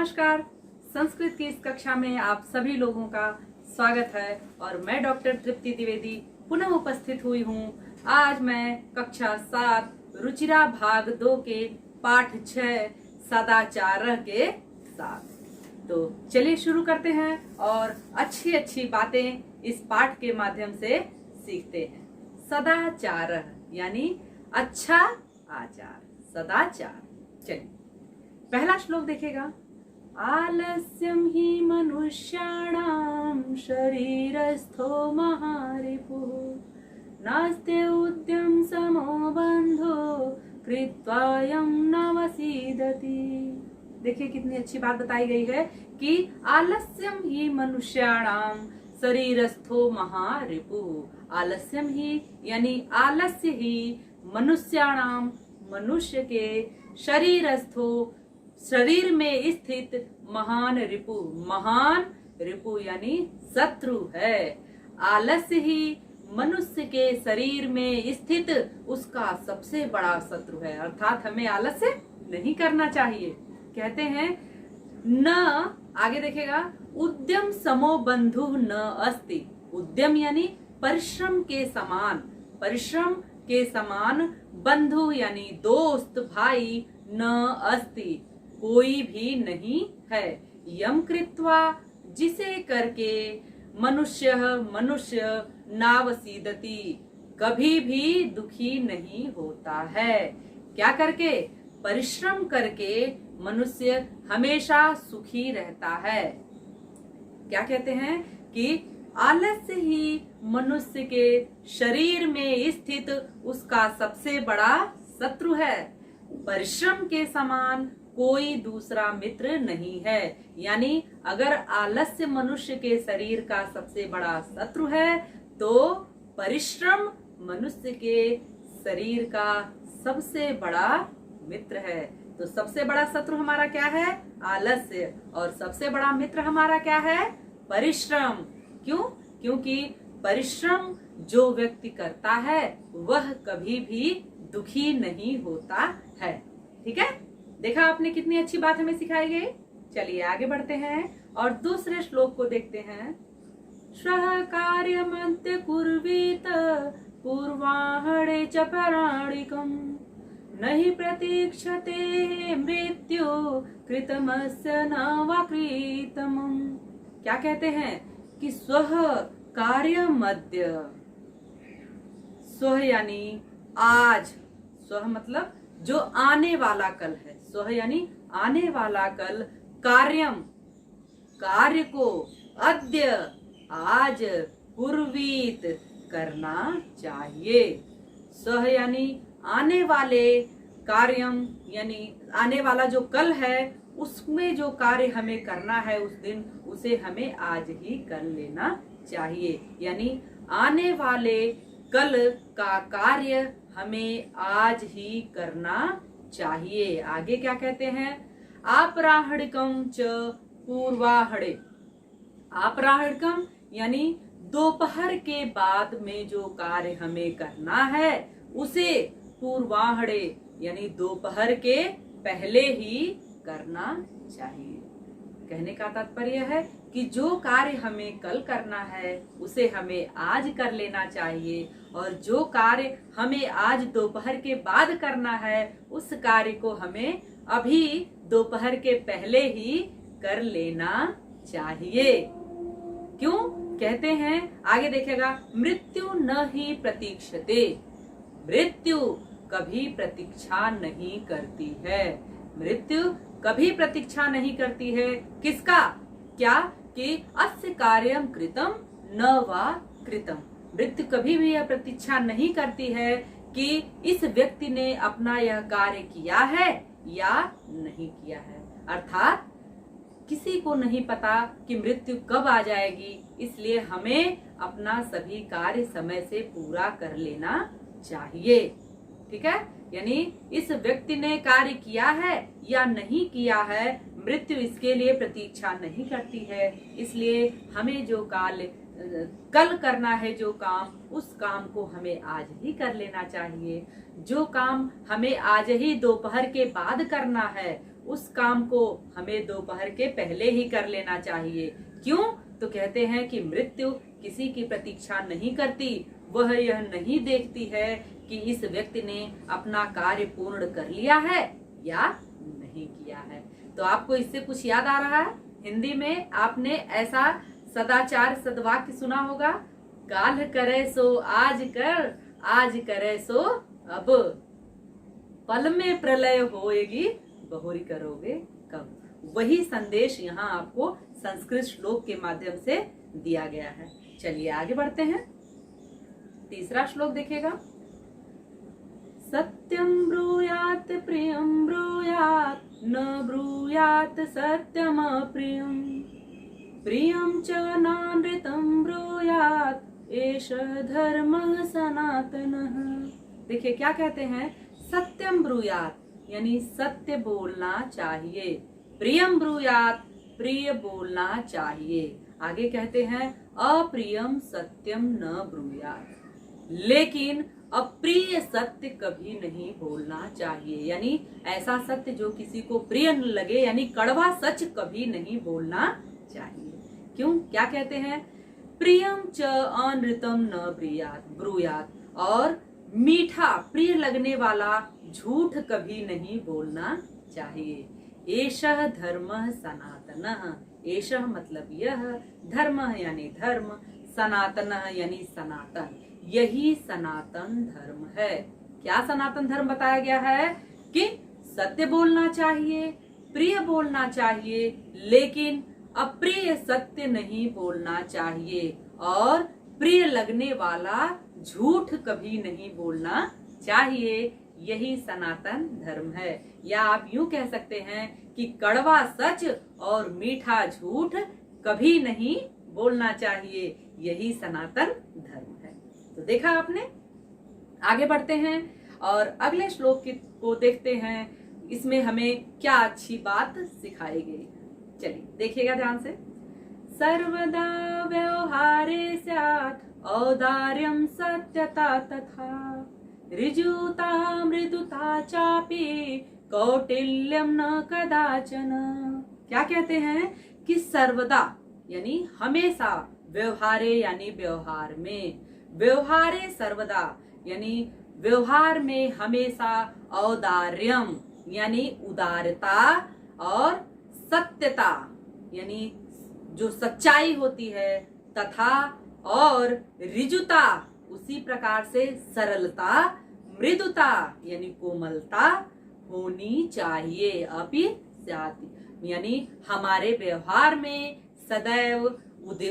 नमस्कार। संस्कृत की इस कक्षा में आप सभी लोगों का स्वागत है और मैं डॉक्टर तृप्ति द्विवेदी पुनः उपस्थित हुई हूँ। आज मैं कक्षा 7 रुचिरा भाग 2 के पाठ 6 सदाचार के साथ। तो चलिए शुरू करते हैं और अच्छी अच्छी बातें इस पाठ के माध्यम से सीखते हैं। सदाचार यानी अच्छा आचार, सदाचार। चलिए पहला श्लोक देखेगा। आलस्यम ही मनुष्याणां शरीरस्थो महारिपुः नास्ते उद्यम समो बंधो कृत्वायं न वसीदति। देखिए कितनी अच्छी बात बताई गई है कि आलस्यम ही मनुष्याणां शरीरस्थो महारिपुः। आलस्यम ही यानी आलस्य ही मनुष्याणाम मनुष्य के शरीरस्थो शरीर में स्थित महान रिपु, महान रिपु यानी शत्रु है। आलस्य ही मनुष्य के शरीर में स्थित उसका सबसे बड़ा शत्रु है, अर्थात हमें आलस्य नहीं करना चाहिए। कहते हैं न, आगे देखेगा, उद्यम समो बंधु न अस्ति। उद्यम यानी परिश्रम के समान, परिश्रम के समान बंधु यानी दोस्त भाई न अस्ति कोई भी नहीं है। यम कृत्वा जिसे करके मनुष्य मनुष्य नावसीदति कभी भी दुखी नहीं होता है। क्या करके? परिश्रम करके मनुष्य हमेशा सुखी रहता है। क्या कहते हैं कि आलस्य ही मनुष्य के शरीर में स्थित उसका सबसे बड़ा शत्रु है। परिश्रम के समान कोई दूसरा मित्र नहीं है। यानी अगर आलस्य मनुष्य के शरीर का सबसे बड़ा शत्रु है तो परिश्रम मनुष्य के शरीर का सबसे बड़ा मित्र है। तो सबसे बड़ा शत्रु हमारा क्या है? आलस्य। और सबसे बड़ा मित्र हमारा क्या है? परिश्रम। क्यों? क्योंकि परिश्रम जो व्यक्ति करता है वह कभी भी दुखी नहीं होता है। ठीक है, देखा आपने कितनी अच्छी बात हमें सिखाई गई। चलिए आगे बढ़ते हैं और दूसरे श्लोक को देखते हैं। श्रह कार्यमद्य कुर्वीत पूर्वाहणे च पराणिकम् नहि प्रतीक्षते मृत्यु कृतमस्य न वा कृतमम्। क्या कहते हैं कि स्वह कार्यमद्य, स्वह यानी आज, स्वह मतलब जो आने वाला कल है, स्वह यानी आने वाला कल, कार्यम कार्य को, अद्य आज, पूर्वीत करना चाहिए। स्वह यानी आने वाले, कार्यम यानी आने वाला जो कल है उसमें जो कार्य हमें करना है उस दिन उसे हमें आज ही कर लेना चाहिए। यानी आने वाले कल का कार्य हमें आज ही करना चाहिए। आगे क्या कहते हैं? आपराहणिकम च पूर्वाहणे। आपराहणिकम यानी दोपहर के बाद में जो कार्य हमें करना है उसे पूर्वाहणे यानी दोपहर के पहले ही करना चाहिए। कहने का तात्पर्य है कि जो कार्य हमें कल करना है उसे हमें आज कर लेना चाहिए और जो कार्य हमें आज दोपहर के बाद करना है उस कार्य को हमें अभी दोपहर के पहले ही कर लेना चाहिए। क्यों? कहते हैं, आगे देखेगा, मृत्यु न ही प्रतीक्षते। मृत्यु कभी प्रतीक्षा नहीं करती है। मृत्यु कभी प्रतीक्षा नहीं करती है। किसका? क्या? कि अस्य कार्यम कृतम न वा कृतम। मृत्यु कभी भी यह प्रतीक्षा नहीं करती है कि इस व्यक्ति ने अपना यह कार्य किया है या नहीं किया है। अर्थात किसी को नहीं पता कि मृत्यु कब आ जाएगी, इसलिए हमें अपना सभी कार्य समय से पूरा कर लेना चाहिए। ठीक है, यानी इस व्यक्ति ने कार्य किया है या नहीं किया है, मृत्यु इसके लिए प्रतीक्षा नहीं करती है। इसलिए हमें जो कल करना है जो काम, उस काम को हमें आज ही कर लेना चाहिए। जो काम हमें आज ही दोपहर के बाद करना है उस काम को हमें दोपहर के पहले ही कर लेना चाहिए। क्यों? तो कहते हैं कि मृत्यु किसी की प्रतीक्षा नहीं करती, वह यह नहीं देखती है कि इस व्यक्ति ने अपना कार्य पूर्ण कर लिया है या नहीं किया है। तो आपको इससे कुछ याद आ रहा है? हिंदी में आपने ऐसा सदाचार सदवाक्य सुना होगा, काल करे सो आज कर, आज करे सो अब, पल में प्रलय होएगी बहुरी करोगे कब। वही संदेश यहाँ आपको संस्कृत श्लोक के माध्यम से दिया गया है। चलिए आगे बढ़ते हैं। तीसरा श्लोक देखिएगा। सत्यम ब्रूयात प्रियम ब्रूयात न ब्रूयात सत्यम प्रियम, प्रियम च नानृतम ब्रूयात एष धर्मः सनातनः। देखिए क्या कहते हैं, सत्यम ब्रूयात यानी सत्य बोलना चाहिए, प्रियम ब्रूयात प्रिय बोलना चाहिए। आगे कहते हैं अप्रियम सत्यम न ब्रूयात, लेकिन अप्रिय सत्य कभी नहीं बोलना चाहिए। यानी ऐसा सत्य जो किसी को प्रिय न लगे, यानी कड़वा सच कभी नहीं बोलना चाहिए। क्यों? क्या कहते हैं, प्रियम च अनृतम न ब्रूयात, और मीठा प्रिय लगने वाला झूठ कभी नहीं बोलना चाहिए। एषः धर्मः सनातनः, एषः मतलब यह, धर्मः यानी धर्म, सनातनः यानी सनातन, यही सनातन धर्म है। क्या सनातन धर्म बताया गया है कि सत्य बोलना चाहिए, प्रिय बोलना चाहिए, लेकिन अप्रिय सत्य नहीं बोलना चाहिए, और प्रिय लगने वाला झूठ कभी नहीं बोलना चाहिए। यही सनातन धर्म है। या आप यूं कह सकते हैं कि कड़वा सच और मीठा झूठ कभी नहीं बोलना चाहिए, यही सनातन धर्म है। तो देखा आपने। आगे बढ़ते हैं और अगले श्लोक को देखते हैं, इसमें हमें क्या अच्छी बात सिखाई गई। चलिए देखिएगा ध्यान से। सर्वदा व्यवहारे स्यात् औदार्यं सत्यता तथा, ऋजुता मृदुता चापि कौटिल्यम न कदाचन। क्या कहते हैं कि सर्वदा यानी हमेशा, व्यवहारे यानी व्यवहार में, व्यवहारे सर्वदा यानी व्यवहार में हमेशा, औदार्यम यानी उदारता, और सत्यता यानी जो सच्चाई होती है, तथा और ऋजुता उसी प्रकार से सरलता, मृदुता यानी कोमलता होनी चाहिए। अपि स्यात् यानी हमारे व्यवहार में सदैव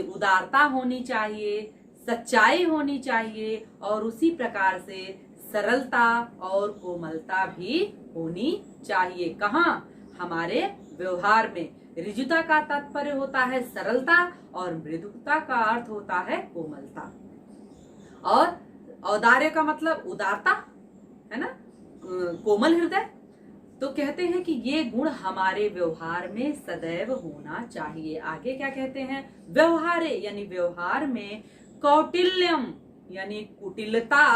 उदारता होनी चाहिए, सच्चाई होनी चाहिए, और उसी प्रकार से सरलता और कोमलता भी होनी चाहिए। कहाँ? हमारे व्यवहार में। ऋजुता का तात्पर्य होता है सरलता, और मृदुता का अर्थ होता है कोमलता, और औदार्य का मतलब उदारता है ना, कोमल हृदय। तो कहते हैं कि ये गुण हमारे व्यवहार में सदैव होना चाहिए। आगे क्या कहते हैं, व्यवहारे यानी व्यवहार में, कौटिल्यम यानी कुटिलता,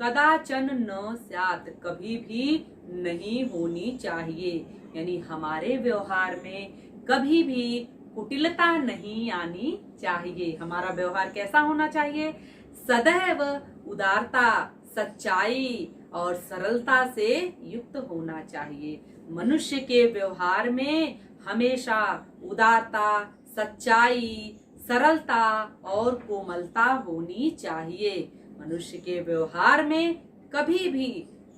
कदाचन न स्यात् कभी भी नहीं होनी चाहिए। यानी हमारे व्यवहार में कभी भी कुटिलता नहीं आनी चाहिए। हमारा व्यवहार कैसा होना चाहिए? सदैव उदारता, सच्चाई और सरलता से युक्त होना चाहिए। मनुष्य के व्यवहार में हमेशा उदारता, सच्चाई, सरलता और कोमलता होनी चाहिए। मनुष्य के व्यवहार में कभी भी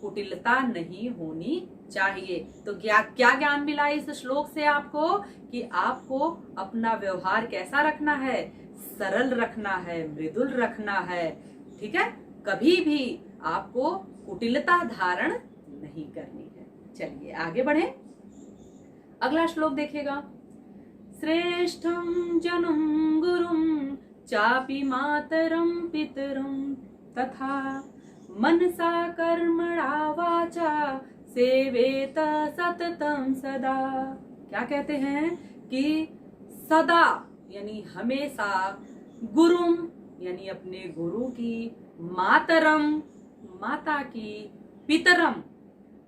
कुटिलता नहीं होनी चाहिए। तो क्या ज्ञान मिला इस श्लोक से आपको कि आपको अपना व्यवहार कैसा रखना है? सरल रखना है, मृदुल रखना है, ठीक है। कभी भी आपको कुटिलता धारण नहीं करनी है। चलिए आगे बढ़े। अगला श्लोक देखिएगा। श्रेष्ठम जनम गुरुम चापि मातरम पितरम तथा मनसा कर्मणा वाचा सेवेत सततम सदा। क्या कहते हैं कि सदा यानी हमेशा, गुरुम यानी अपने गुरु की, मातरम माता की, पितरम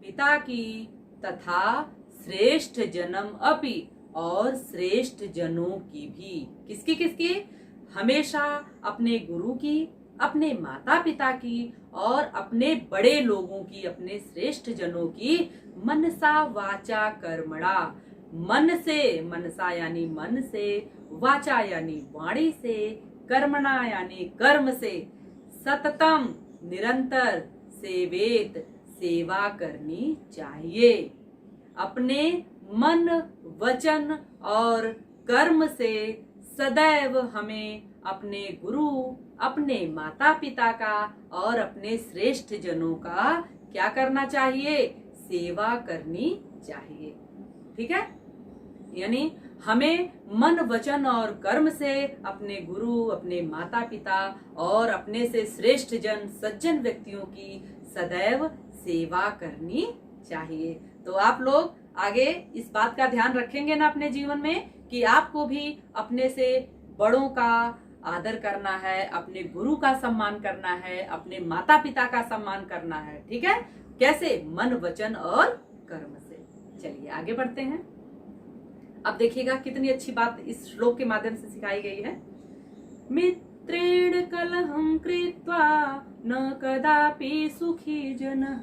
पिता की, तथा श्रेष्ठ जन्म अपि, और श्रेष्ठ जनों की भी। किसकी किसकी? हमेशा अपने गुरु की, अपने माता पिता की और अपने बड़े लोगों की, अपने श्रेष्ठ जनों की मनसा वाचा कर्मणा, मन से, मनसा यानी मन से, वाचा यानी वाणी से, कर्मणा यानी कर्म से, सततम निरंतर सेवेत सेवा करनी चाहिए। अपने मन, वचन और कर्म से सदैव हमें अपने गुरु, अपने माता पिता का और अपने श्रेष्ठ जनों का क्या करना चाहिए? सेवा करनी चाहिए। ठीक है, यानी हमें मन, वचन और कर्म से अपने गुरु, अपने माता पिता और अपने से श्रेष्ठ जन, सज्जन व्यक्तियों की सदैव सेवा करनी चाहिए। तो आप लोग आगे इस बात का ध्यान रखेंगे ना अपने जीवन में कि आपको भी अपने से बड़ों का आदर करना है, अपने गुरु का सम्मान करना है, अपने माता पिता का सम्मान करना है। ठीक है, कैसे? मन, वचन और कर्म से। चलिए आगे बढ़ते हैं। अब देखिएगा कितनी अच्छी बात इस श्लोक के माध्यम से सिखाई गई है। मित्रेण कलहं कृत्वा न कदापि सुखी जनः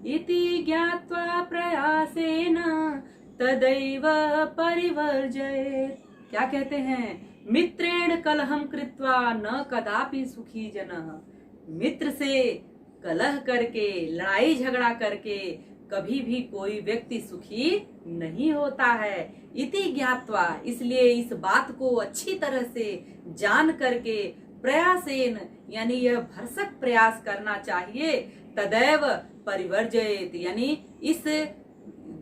इति ज्ञात्वा प्रयासेन तदैव परिवर्जयेत्। क्या कहते हैं? मित्रेण कलहं कृत्वा न कदापि सुखी जनः। मित्र से कलह करके, लड़ाई झगड़ा करके कभी भी कोई व्यक्ति सुखी नहीं होता है। इति ज्ञात्वा, इसलिए इस बात को अच्छी तरह से जान करके, प्रयासेन यानी यह भरसक प्रयास करना चाहिए, तदैव परिवर्जयेत यानी इस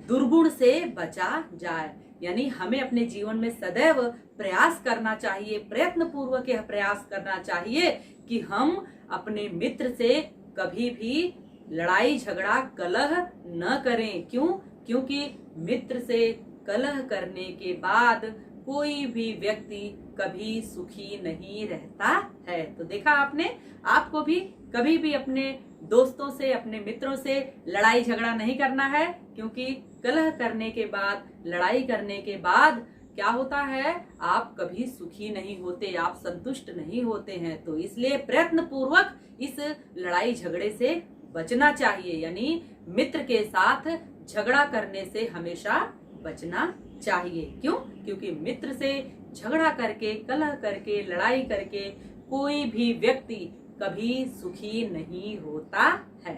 दुर्गुण से बचा जाए। यानी हमें अपने जीवन में सदैव प्रयास करना चाहिए, प्रयत्न पूर्वक यह प्रयास करना चाहिए कि हम अपने मित्र से कभी भी लड़ाई झगड़ा, कलह न करें। क्यों? क्योंकि मित्र से कलह करने के बाद कोई भी व्यक्ति कभी सुखी नहीं रहता है। तो देखा आपने, आपको भी कभी भी अपने दोस्तों से, अपने मित्रों से लड़ाई झगड़ा नहीं करना है, क्योंकि कलह करने के बाद, लड़ाई करने के बाद क्या होता है? आप कभी सुखी नहीं होते, आप संतुष्ट नहीं होते हैं। तो इसलिए प्रयत्न पूर्वक इस लड़ाई झगड़े से बचना चाहिए, यानी मित्र के साथ झगड़ा करने से हमेशा बचना चाहिए। क्यों? क्योंकि मित्र से झगड़ा करके, कलह करके, लड़ाई करके कोई भी व्यक्ति कभी सुखी नहीं होता है।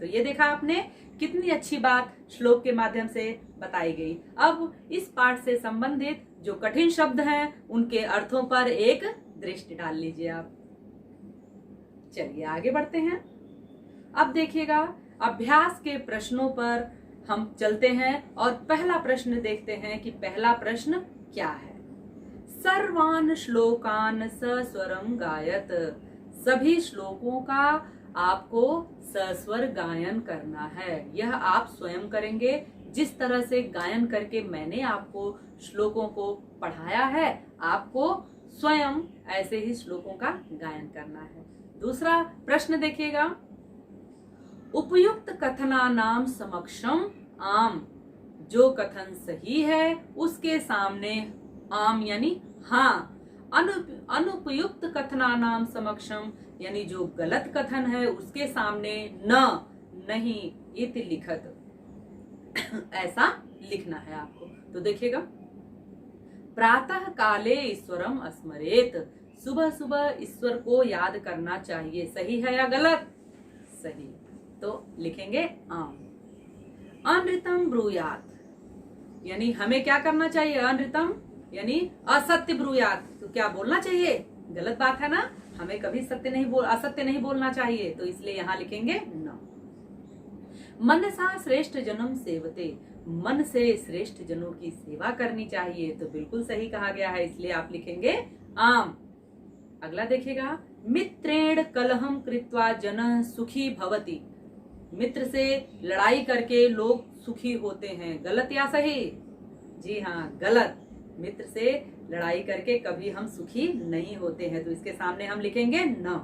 तो ये देखा आपने, कितनी अच्छी बात श्लोक के माध्यम से बताई गई। अब इस पाठ से संबंधित जो कठिन शब्द हैं, उनके अर्थों पर एक दृष्टि डाल लीजिए आप। चलिए आगे बढ़ते हैं। अब देखिएगा, अभ्यास के प्रश्नों पर हम चलते हैं और पहला प्रश्न देखते हैं कि पहला प्रश्न क्या है। सर्वान श्लोकान सस्वरम गायत। सभी श्लोकों का आपको सस्वर गायन करना है। यह आप स्वयं करेंगे। जिस तरह से गायन करके मैंने आपको श्लोकों को पढ़ाया है, आपको स्वयं ऐसे ही श्लोकों का गायन करना है। दूसरा प्रश्न देखिएगा, उपयुक्त कथनानाम समक्षम आम। जो कथन सही है उसके सामने आम यानी हाँ। अनुपयुक्त कथनानाम समक्षम यानी जो गलत कथन है उसके सामने न, नहीं, इति लिखत। ऐसा लिखना है आपको। तो देखिएगा, प्रातः काले ईश्वरम स्मरेत। सुबह सुबह ईश्वर को याद करना चाहिए। सही है या गलत? सही। तो लिखेंगे आम। अनृतम ब्रूयात यानी हमें क्या करना चाहिए? अनृतम यानी असत्य ब्रूयात। तो क्या बोलना चाहिए? गलत बात है ना, हमें कभी असत्य नहीं बोलना चाहिए। तो इसलिए यहाँ लिखेंगे न। मनसा श्रेष्ठ जनम सेवते। मन से श्रेष्ठ जनों की सेवा करनी चाहिए। तो बिल्कुल सही कहा गया है, इसलिए आप लिखेंगे आम। अगला देखिएगा, मित्रेण कलहम कृत्वा जनः सुखी भवति। मित्र से लड़ाई करके लोग सुखी होते हैं। गलत या सही? जी हाँ, गलत। मित्र से लड़ाई करके कभी हम सुखी नहीं होते हैं। तो इसके सामने हम लिखेंगे न।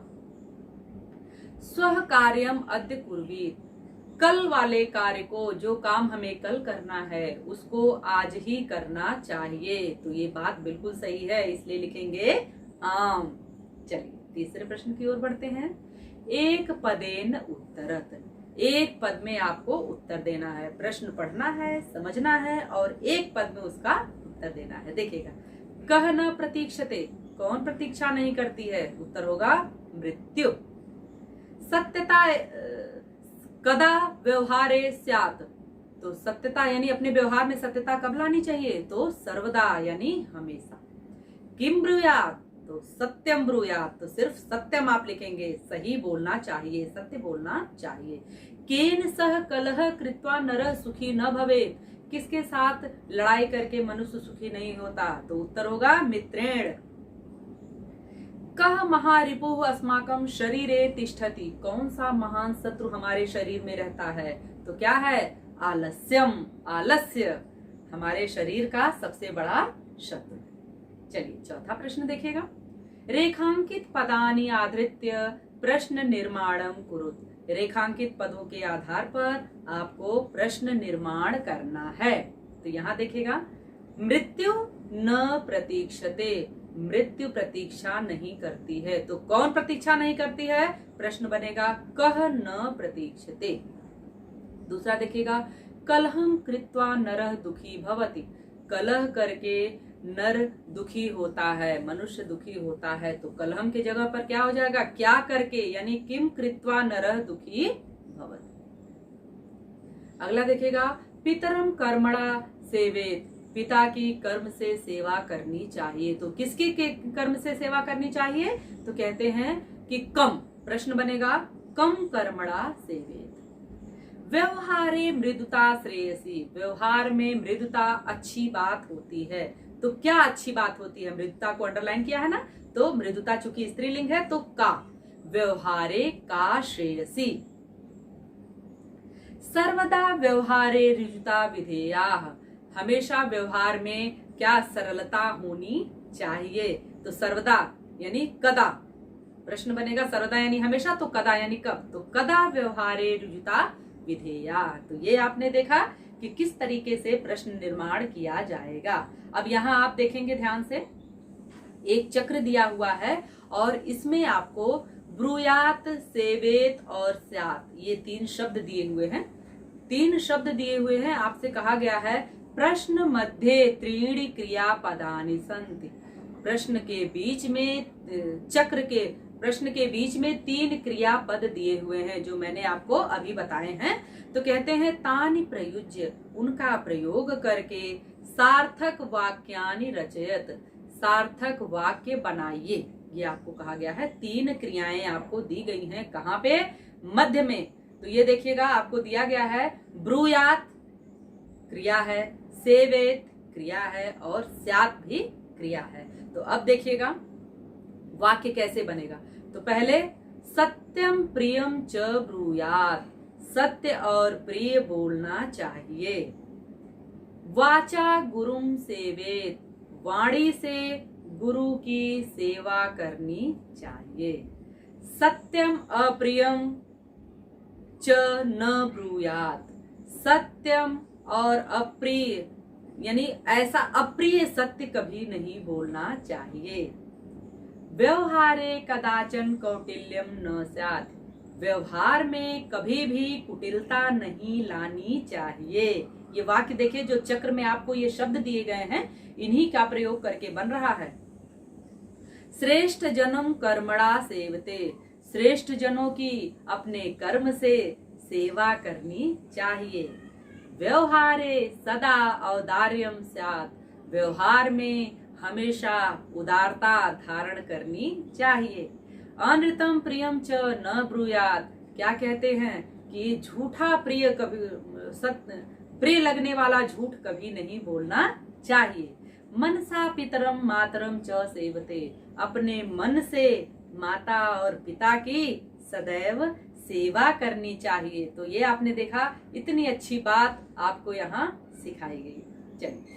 स्व कार्यम अद्य कुर्वीत। कल वाले कार्य को, जो काम हमें कल करना है उसको आज ही करना चाहिए। तो ये बात बिल्कुल सही है, इसलिए लिखेंगे आम। चलिए तीसरे प्रश्न की ओर बढ़ते हैं। एक पदेन उत्तरत, एक पद में आपको उत्तर देना है। प्रश्न पढ़ना है, समझना है और एक पद में उसका उत्तर देना है। देखिएगा, कह न प्रतीक्षते, कौन प्रतीक्षा नहीं करती है? उत्तर होगा मृत्यु। सत्यता कदा व्यवहारे स्यात्, तो सत्यता यानी अपने व्यवहार में सत्यता कब लानी चाहिए? तो सर्वदा यानी हमेशा। किम ब्रूयात्, तो सत्यम ब्रूयात्, तो सिर्फ सत्यम आप लिखेंगे, सही बोलना चाहिए, सत्य बोलना चाहिए। केन सह कलह कृत्वा नरः सुखी न भवेत्, किसके साथ लड़ाई करके मनुष्य सुखी नहीं होता? तो उत्तर होगा मित्रेण। कह महारिपुः अस्माकं शरीरे तिष्ठति, कौन सा महान शत्रु हमारे शरीर में रहता है? तो क्या है? आलस्यम, आलस्य हमारे शरीर का सबसे बड़ा शत्रु। चलिए चौथा प्रश्न देखिएगा। रेखांकित पदानि आधृत्य प्रश्न निर्माणम कुरुत, रेखांकित पदों के आधार पर आपको प्रश्न निर्माण करना है। तो यहाँ देखिएगा, मृत्यु न प्रतीक्षते, मृत्यु प्रतीक्षा नहीं करती है। तो कौन प्रतीक्षा नहीं करती है? प्रश्न बनेगा कह न प्रतीक्षते। दूसरा देखिएगा, कलहम कृत्वा नरः दुखी भवति, कलह करके नर दुखी होता है, मनुष्य दुखी होता है। तो कलहम की जगह पर क्या हो जाएगा? क्या करके, यानी किम कृत्वा नरः दुखी भवति। अगला देखिएगा, पितरम कर्मणा सेवेत, पिता की कर्म से सेवा करनी चाहिए। तो किसकी कर्म से सेवा करनी चाहिए? तो कहते हैं कि कम, प्रश्न बनेगा कम कर्मणा सेवेत। व्यवहारे मृदुता श्रेयसी, व्यवहार में मृदुता अच्छी बात होती है। तो क्या अच्छी बात होती है? मृदुता को अंडरलाइन किया है ना, तो मृदुता चूंकि स्त्रीलिंग है तो का, व्यवहारे का श्रेयसी। सर्वदा व्यवहारे ऋजुता विधेयाः, हमेशा व्यवहार में क्या सरलता होनी चाहिए? तो सर्वदा यानी कदा, प्रश्न बनेगा सर्वदा यानी हमेशा, तो कदा यानी कब? तो कदा व्यवहारे ऋजुता विधेया। तो ये आपने देखा कि किस तरीके से प्रश्न निर्माण किया जाएगा। अब यहाँ आप देखेंगे ध्यान से, एक चक्र दिया हुआ है और इसमें आपको ब्रूयात, सेवेत और स्यात्, ये तीन शब्द दिए हुए हैं। तीन शब्द दिए हुए हैं, आपसे कहा गया है प्रश्न मध्ये त्रीणि क्रियापदानि सन्ति, प्रश्न के बीच में, चक्र के प्रश्न के बीच में तीन क्रियापद दिए हुए हैं जो मैंने आपको अभी बताए हैं। तो कहते हैं तानि प्रयुज्य, उनका प्रयोग करके सार्थक वाक्यानि रचयत, सार्थक वाक्य बनाइए। ये आपको कहा गया है, तीन क्रियाएं आपको दी गई हैं। कहाँ पे? मध्य में। तो ये देखिएगा, आपको दिया गया है ब्रूयात क्रिया है, सेवेत क्रिया है और स्यात् भी क्रिया है। तो अब देखिएगा वाक्य कैसे बनेगा। तो पहले सत्यम प्रियम च ब्रूयात, सत्य और प्रिय बोलना चाहिए। वाचा गुरुम सेवेत, वाणी से गुरु की सेवा करनी चाहिए। सत्यम अप्रियम च न ब्रूयात, सत्यम और अप्रिय यानी ऐसा अप्रिय सत्य कभी नहीं बोलना चाहिए। व्यवहारे कदाचन कौटिल्यम न स्यात्, व्यवहार में कभी भी कुटिलता नहीं लानी चाहिए। ये वाक्य देखिए, जो चक्र में आपको ये शब्द दिए गए हैं, इन्हीं का प्रयोग करके बन रहा है। श्रेष्ठ जनम कर्मणा सेवते, श्रेष्ठ जनों की अपने कर्म से सेवा करनी चाहिए। व्यवहारे सदा औदार्यम स्यात्, व्यवहार में हमेशा उदारता धारण करनी चाहिए। अनृतम प्रियम च न ब्रूयात, क्या कहते हैं कि झूठा प्रिय कभी, सत्य प्रिय लगने वाला झूठ कभी नहीं बोलना चाहिए। मनसा पितरम मातरम च सेवते, अपने मन से माता और पिता की सदैव सेवा करनी चाहिए। तो ये आपने देखा, इतनी अच्छी बात आपको यहाँ सिखाई गई। चलिए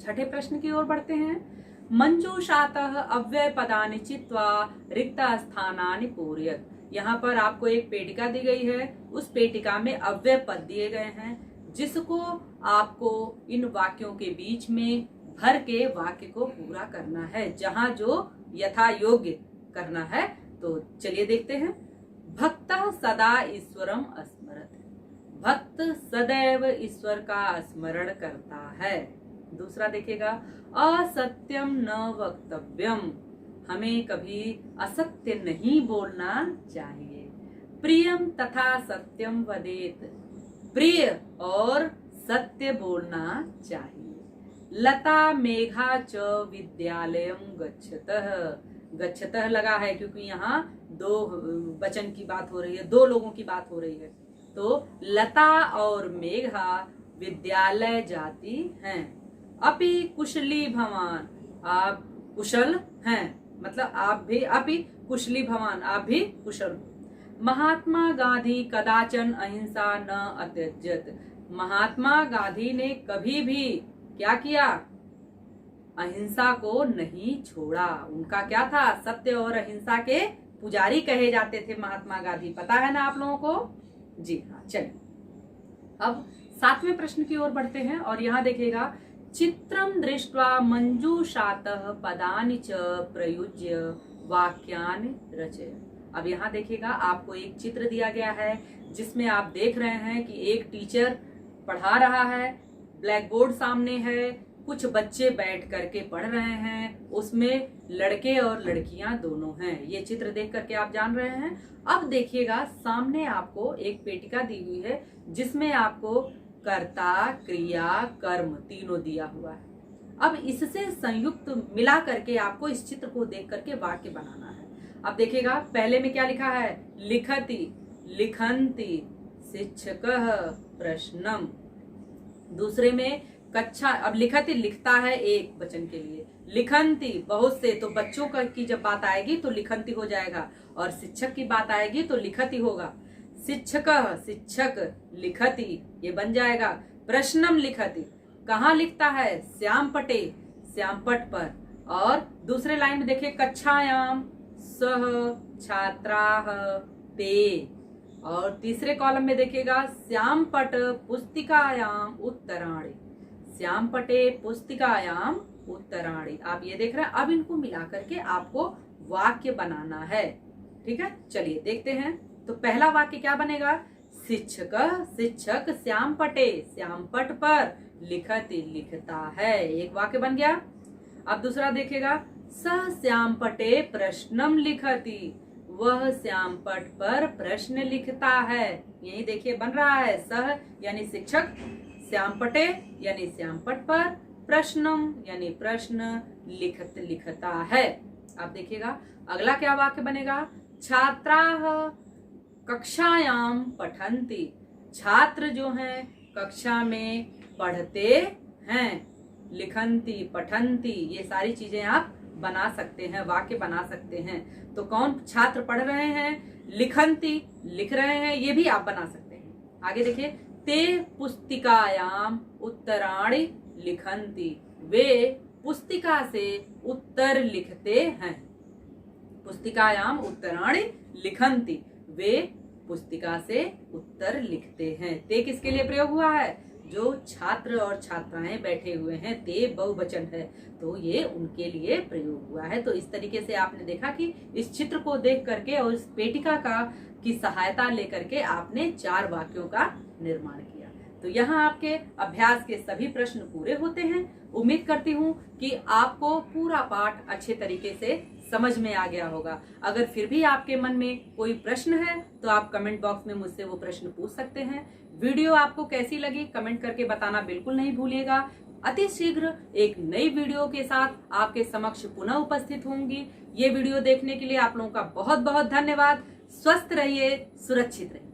छठे प्रश्न की ओर बढ़ते हैं। मंजूषातः अव्यय पदानि चित्वा रिक्त स्थानानि पूरयत, यहाँ पर आपको एक पेटिका दी गई है, उस पेटिका में अव्यय पद दिए गए हैं, जिसको आपको इन वाक्यों के बीच में भर के वाक्य को पूरा करना है, जहां जो यथा योग्य करना है। तो चलिए देखते हैं। भक्तः सदा ईश्वरम स्मरत, भक्त सदैव ईश्वर का स्मरण करता है। दूसरा देखिएगा, असत्यम न वक्तव्यम, हमें कभी असत्य नहीं बोलना चाहिए। प्रियम तथा सत्यम वदेत, प्रिय और सत्य बोलना चाहिए। लता मेघा च विद्यालयम गच्छतः, गच्छतः लगा है क्योंकि यहाँ दो वचन की बात हो रही है, दो लोगों की बात हो रही है। तो लता और मेघा विद्यालय जाती हैं। अपि कुशली भवान, आप कुशल हैं, मतलब आप भी, अपि कुशली भवान, आप भी कुशल। महात्मा गांधी कदाचन अहिंसा न अत्यजत, महात्मा गांधी ने कभी भी क्या किया, अहिंसा को नहीं छोड़ा। उनका क्या था, सत्य और अहिंसा के पुजारी कहे जाते थे महात्मा गांधी, पता है ना आप लोगों को? जी हाँ। चलिए अब 7वें प्रश्न की ओर बढ़ते हैं और यहाँ देखिएगा, चित्रम दृष्ट्वा मंजूषातः पदानि च प्रयुज्य वाक्यानि रचय। अब यहाँ देखिएगा, आपको एक चित्र दिया गया है जिसमें आप देख रहे हैं कि एक टीचर पढ़ा रहा है, ब्लैक बोर्ड सामने है, कुछ बच्चे बैठ करके पढ़ रहे हैं, उसमें लड़के और लड़कियां दोनों हैं। ये चित्र देख करके आप जान रहे हैं। अब देखिएगा, सामने आपको एक पेटिका दी हुई है जिसमें आपको कर्ता, क्रिया, कर्म तीनों दिया हुआ है। अब इससे संयुक्त मिला करके आपको इस चित्र को देख करके वाक्य बनाना है। अब देखिएगा, पहले में क्या लिखा है, लिखति, लिखन्ति, शिक्षकः प्रश्नम। दूसरे में कक्षा, अब लिखति लिखता है एक वचन के लिए, लिखन्ति बहुत से, तो बच्चों की जब बात आएगी तो लिखन्ति हो जाएगा, और शिक्षक की बात आएगी तो लिखति होगा। शिक्षकः शिक्षक, लिखति ये बन जाएगा। प्रश्नम लिखति, कहाँ लिखता है, श्याम पटे, श्याम पट पर। और दूसरे लाइन में देखिए, कक्षायाम सह छात्राः ते। और तीसरे कॉलम में देखिएगा, श्याम पट पुस्तिकायाम उत्तराणि, श्याम पटे पुस्तिकायाम उत्तराणि। आप ये देख रहे हैं। अब इनको मिला करके आपको वाक्य बनाना है, ठीक है। चलिए देखते हैं। तो पहला वाक्य क्या बनेगा, शिक्षक, शिक्षक श्याम पटे, श्याम पट पर, लिखति लिखता है, एक वाक्य बन गया। अब दूसरा देखिएगा, सह श्याम पटे प्रश्नम लिखति, वह श्याम पट पर प्रश्न लिखता है। यही देखिए बन रहा है, सह यानी शिक्षक, श्याम पटे यानी श्याम पट पर, प्रश्नम यानी प्रश्न, लिखता है। अब देखिएगा अगला क्या वाक्य बनेगा, छात्राः कक्षायाम पठन्ति, छात्र जो हैं कक्षा में पढ़ते हैं। लिखन्ति, पठन्ति, ये सारी चीजें आप बना सकते हैं, वाक्य बना सकते हैं। तो कौन छात्र पढ़ रहे हैं, लिखन्ति लिख रहे हैं, ये भी आप बना सकते हैं। आगे देखिए, ते पुस्तिकायाम उत्तराणि लिखन्ति, वे पुस्तिका से उत्तर लिखते हैं। पुस्तिकायाम उत्तराणि लिखन्ति, वे पुस्तिका से उत्तर लिखते हैं। ते किसके लिए प्रयोग हुआ है, जो छात्र और छात्राएं बैठे हुए हैं, ते बहुवचन है, तो ये उनके लिए प्रयोग हुआ है। तो इस तरीके से आपने देखा कि इस चित्र को देख करके और इस पेटिका की सहायता लेकर के आपने 4 वाक्यों का निर्माण किया। तो यहाँ आपके अभ्यास के सभी प्रश्न पूरे होते हैं। उम्मीद करती हूँ कि आपको पूरा पाठ अच्छे तरीके से समझ में आ गया होगा। अगर फिर भी आपके मन में कोई प्रश्न है तो आप कमेंट बॉक्स में मुझसे वो प्रश्न पूछ सकते हैं। वीडियो आपको कैसी लगी कमेंट करके बताना बिल्कुल नहीं भूलिएगा। अति शीघ्र एक नई वीडियो के साथ आपके समक्ष पुनः उपस्थित होंगी। ये वीडियो देखने के लिए आप लोगों का बहुत बहुत धन्यवाद। स्वस्थ रहिए, सुरक्षित रहिए।